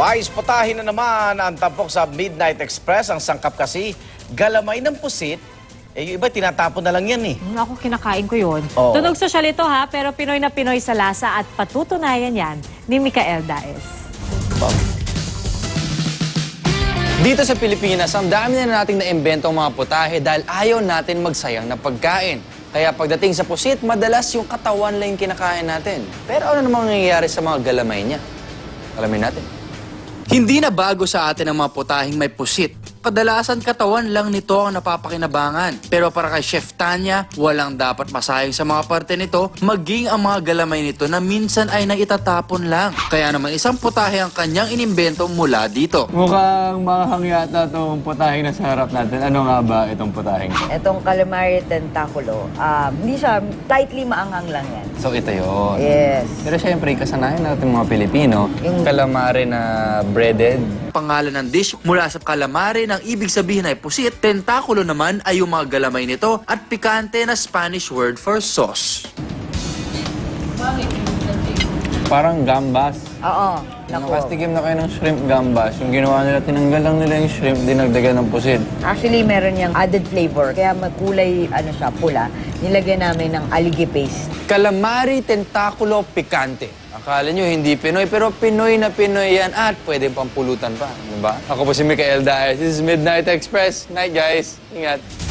Wise putahin na naman ang tampok sa Midnight Express. Ang sangkap kasi, galamay ng pusit. Yung iba, tinatapon na lang yan eh. Ako, kinakain ko yun. Oo. Tunog sosyal ito ha, pero Pinoy na Pinoy sa lasa at patutunayan yan ni Micael Daes. Dito sa Pilipinas, ang dami na nating naimbentong mga putahe dahil ayaw natin magsayang na pagkain. Kaya pagdating sa pusit, madalas yung katawan lang yung kinakain natin. Pero ano namang nangyayari sa mga galamay niya? Alamin natin. Hindi na bago sa atin ang mga putaheng may pusit. Kadalasan katawan lang nito ang napapakinabangan. Pero para kay Chef Tanya, walang dapat masayang sa mga parte nito, maging ang mga galamay nito na minsan ay naitatapon lang. Kaya naman isang putahe ang kanyang inimbento mula dito. Mukhang mahang yata itong putahing nasa harap natin. Ano nga ba itong putahing? Itong calamari tentaculo, hindi siya, slightly maanghang lang yan. So ito yun. Yes. Pero syempre, kasanayan natin mga Pilipino, Yung- calamari na breaded. Pangalan ng dish mula sa calamari ng ibig sabihin ay pusit, tentakulo naman ay yung mga galamay nito at pikante na Spanish word for sauce. Parang gambas. Oo. Nakastikim na kayo ng shrimp gambas. Yung ginawa nila, tinanggal lang nila yung shrimp, dinagdagan ng pusit. Actually, meron niyang added flavor. Kaya makulay, siya, pula. Nilagyan namin ng aligi paste. Calamari tentaculo picante. Akala nyo hindi Pinoy, pero Pinoy na Pinoy yan at pwede pang pulutan pa. Diba? Ako po si Micael Daes. This is Midnight Express. Night, guys. Ingat.